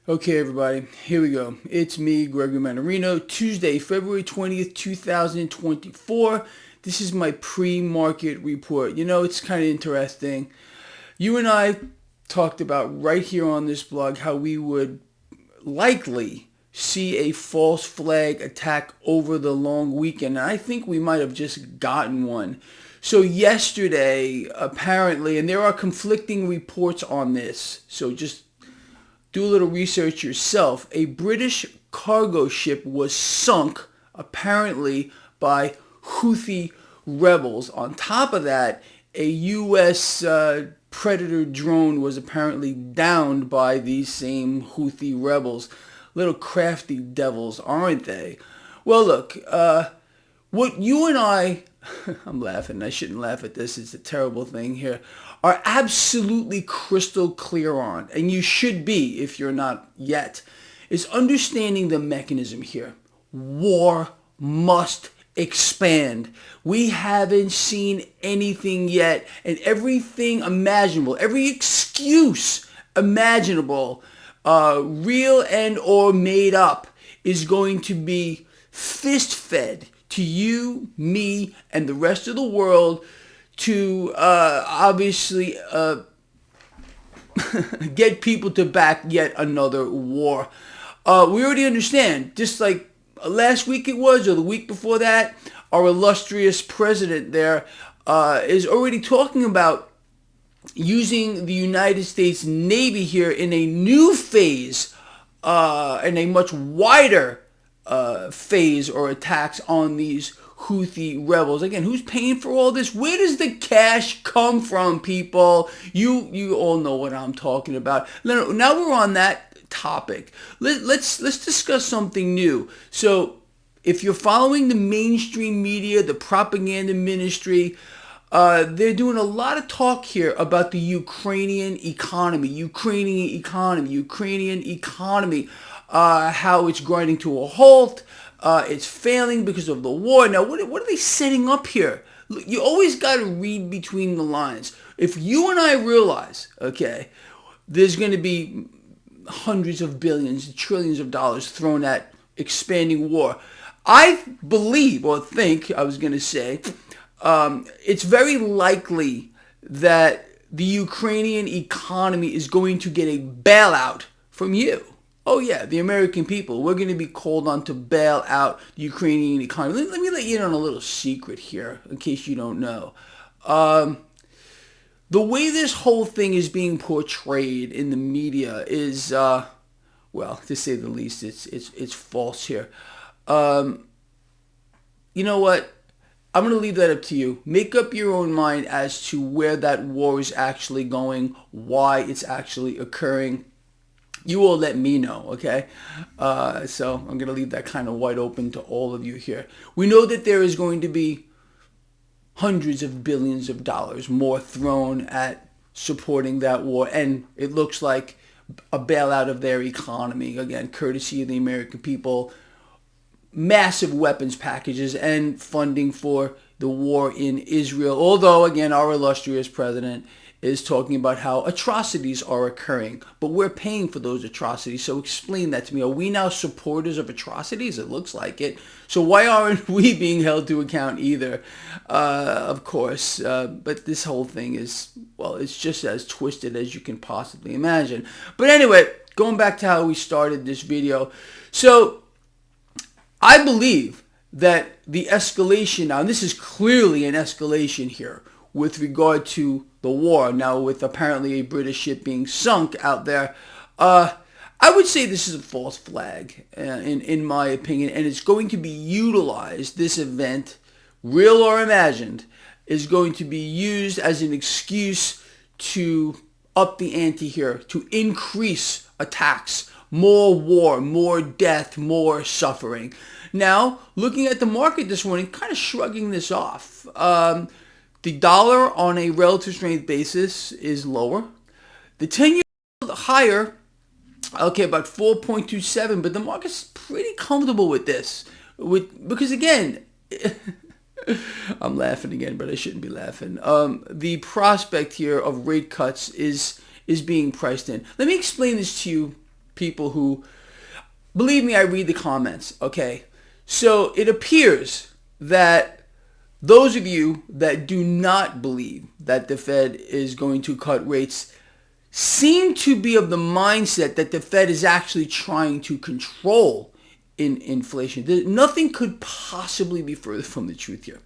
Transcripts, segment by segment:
Okay, everybody, here we go. It's me, Gregory Mannarino, Tuesday, February 20th, 2024. This is my pre-market report. You know, it's kind of interesting. You and I talked about right here on this blog how we would likely see a false flag attack over the long weekend. And I think we might have just gotten one. So yesterday, apparently, and there are conflicting reports on this, so just do a little research yourself. A British cargo ship was sunk, apparently, by Houthi rebels. On top of that, a U.S. Predator drone was apparently downed by these same Houthi rebels. Little crafty devils, aren't they? Well, look, what you and I, I'm laughing, I shouldn't laugh at this, it's a terrible thing here, are absolutely crystal clear on, and you should be if you're not yet, is understanding the mechanism here. War must expand. We haven't seen anything yet, and everything imaginable, every excuse imaginable, real and or made up, is going to be fist-fed to you, me, and the rest of the world to obviously get people to back yet another war. We already understand, just like last week it was, or the week before that, our illustrious president there is already talking about using the United States Navy here in a new phase, in a much wider phase or attacks on these Houthi rebels. Again, who's paying for all this? Where does the cash come from, people? You all know what I'm talking about. Now we're on that topic. Let's discuss something new. So if you're following the mainstream media, the propaganda ministry, they're doing a lot of talk here about the Ukrainian economy, how it's grinding to a halt. It's failing because of the war. Now, what are they setting up here? You always got to read between the lines. If you and I realize, okay, there's going to be hundreds of billions, trillions of dollars thrown at expanding war, I believe, or think, I was going to say, it's very likely that the Ukrainian economy is going to get a bailout from you. Oh yeah, the American people, we're going to be called on to bail out the Ukrainian economy. Let me let you in on a little secret here, in case you don't know. The way this whole thing is being portrayed in the media is, well, to say the least, it's false here. You know what? I'm going to leave that up to you. Make up your own mind as to where that war is actually going, why it's actually occurring. You all let me know, okay? So I'm going to leave that kind of wide open to all of you here. We know that there is going to be hundreds of billions of dollars more thrown at supporting that war, and it looks like a bailout of their economy, again, courtesy of the American people, massive weapons packages, and funding for the war in Israel. Although, again, our illustrious president is talking about how atrocities are occurring, but we're paying for those atrocities. So explain that to me. Are we now supporters of atrocities? It looks like it. So why aren't we being held to account either? Of course. But this whole thing is, well, it's just as twisted as you can possibly imagine. But anyway, going back to how we started this video. So I believe that the escalation now, and this is clearly an escalation here with regard to the war, now with apparently a British ship being sunk out there, I would say this is a false flag, in my opinion, and it's going to be utilized, this event, real or imagined, is going to be used as an excuse to up the ante here, to increase attacks, more war, more death, more suffering. Now, looking at the market this morning, kind of shrugging this off. The dollar on a relative strength basis is lower. The 10-year higher, okay, about 4.27, but the market's pretty comfortable with this. Because again, I'm laughing again, but I shouldn't be laughing. The prospect here of rate cuts is being priced in. Let me explain this to you people who, believe me, I read the comments, okay? So it appears that those of you that do not believe that the Fed is going to cut rates seem to be of the mindset that the Fed is actually trying to control inflation. Nothing could possibly be further from the truth here.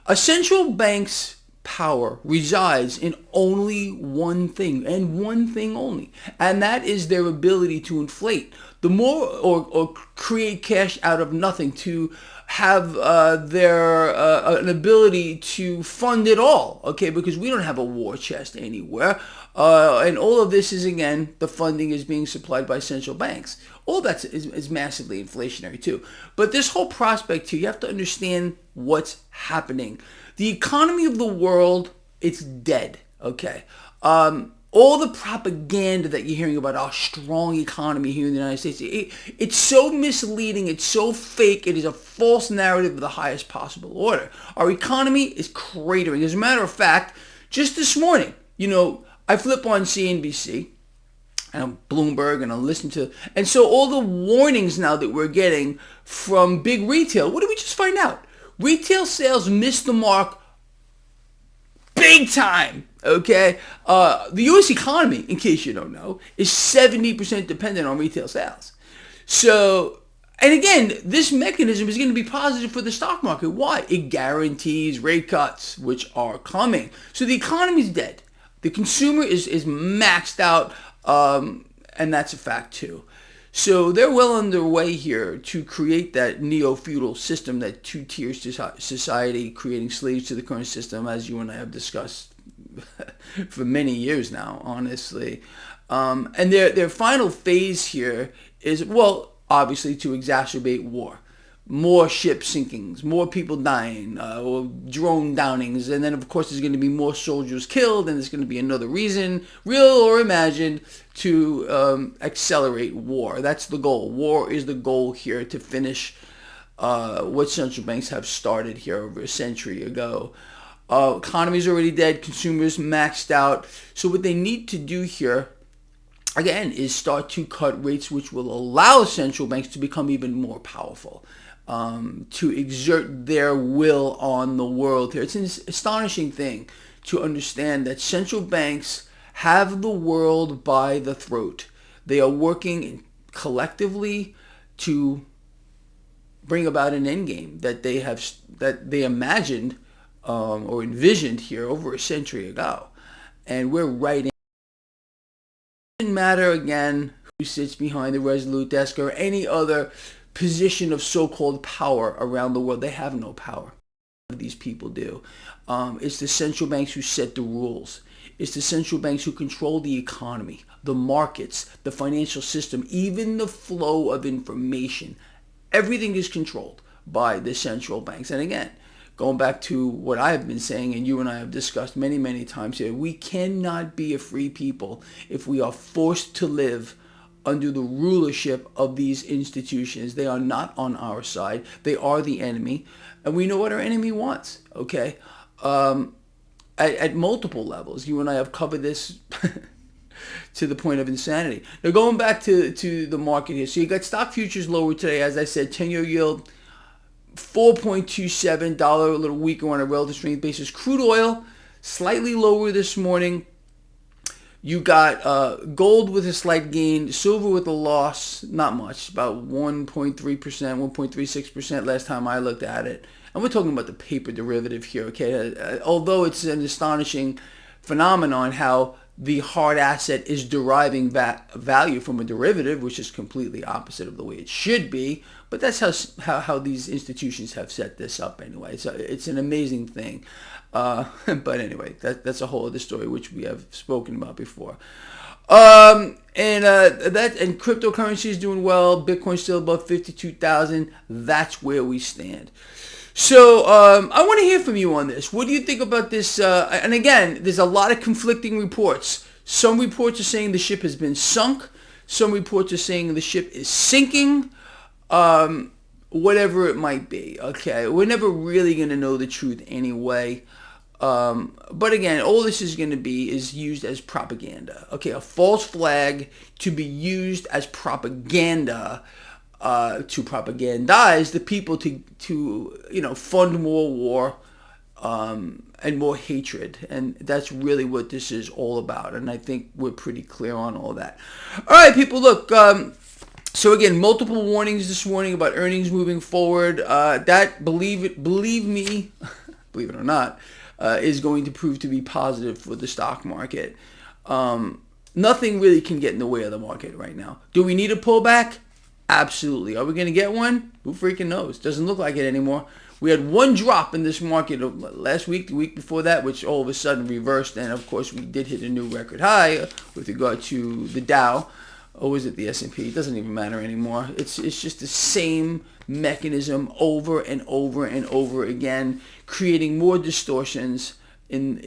A central bank's power resides in only one thing, and one thing only, and that is their ability to inflate. The more, or create cash out of nothing, to have an ability to fund it all, okay, because we don't have a war chest anywhere, and all of this is, again, the funding is being supplied by central banks. All that is massively inflationary too. But this whole prospect here, you have to understand what's happening. The economy of the world, it's dead, okay? All the propaganda that you're hearing about our strong economy here in the United States, it's so misleading, it's so fake, it is a false narrative of the highest possible order. Our economy is cratering. As a matter of fact, just this morning, I flip on CNBC, and Bloomberg, and I listen to, and so all the warnings now that we're getting from big retail, what did we just find out? Retail sales missed the mark big time, okay? The U.S. economy, in case you don't know, is 70% dependent on retail sales. So, and again, this mechanism is going to be positive for the stock market. Why? It guarantees rate cuts, which are coming. So the economy's dead. The consumer is maxed out, and that's a fact too. So they're well underway here to create that neo-feudal system, that two-tier society, creating slaves to the current system, as you and I have discussed for many years now, honestly. And their final phase here is, well, obviously to exacerbate war. More ship sinkings, more people dying, or drone downings, and then of course there's going to be more soldiers killed, and there's going to be another reason, real or imagined, to accelerate war. That's the goal. War is the goal here, to finish what central banks have started here over a century ago. Economy's already dead, consumers maxed out. So what they need to do here, again, is start to cut rates, which will allow central banks to become even more powerful. To exert their will on the world here. It's an astonishing thing to understand that central banks have the world by the throat. They are working collectively to bring about an endgame that they imagined or envisioned here over a century ago, and we're right in. It doesn't matter again who sits behind the Resolute desk or any other position of so-called power around the world. They have no power. These people do. It's the central banks who set the rules. It's the central banks who control the economy, the markets, the financial system, even the flow of information. Everything is controlled by the central banks. And again, going back to what I have been saying, and you and I have discussed many, many times here, we cannot be a free people if we are forced to live under the rulership of these institutions. They are not on our side. They are the enemy. And we know what our enemy wants, okay? At multiple levels. You and I have covered this to the point of insanity. Now, going back to the market here. So you got stock futures lower today. As I said, 10-year yield, 4.27, dollar a little weaker on a relative strength basis. Crude oil, slightly lower this morning. You got gold with a slight gain, silver with a loss, not much, about 1.3%, 1.36% last time I looked at it. And we're talking about the paper derivative here, okay? Although it's an astonishing phenomenon how the hard asset is deriving value from a derivative, which is completely opposite of the way it should be. But that's how these institutions have set this up anyway. So it's an amazing thing. But anyway, that's a whole other story, which we have spoken about before. And cryptocurrency is doing well. Bitcoin's still above 52,000. That's where we stand. So I want to hear from you on this. What do you think about this? And again, there's a lot of conflicting reports. Some reports are saying the ship has been sunk. Some reports are saying the ship is sinking. Whatever it might be. Okay, we're never really going to know the truth anyway. But again, all this is going to be is used as propaganda. Okay, a false flag to be used as propaganda to propagandize the people to fund more war and more hatred, and that's really what this is all about. And I think we're pretty clear on all that. All right, people, look. So again, multiple warnings this morning about earnings moving forward. That believe me, believe it or not, is going to prove to be positive for the stock market. Nothing really can get in the way of the market right now. Do we need a pullback? Absolutely. Are we going to get one? Who freaking knows? Doesn't look like it anymore. We had one drop in this market last week, the week before that, which all of a sudden reversed. And of course, we did hit a new record high with regard to the Dow. Or was it the S&P? It doesn't even matter anymore. It's just the same mechanism over and over and over again, creating more distortions in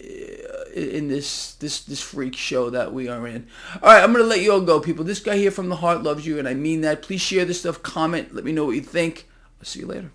this freak show that we are in. All right, I'm going to let you all go, people. This guy here from the heart loves you, and I mean that. Please share this stuff, comment, let me know what you think. I'll see you later.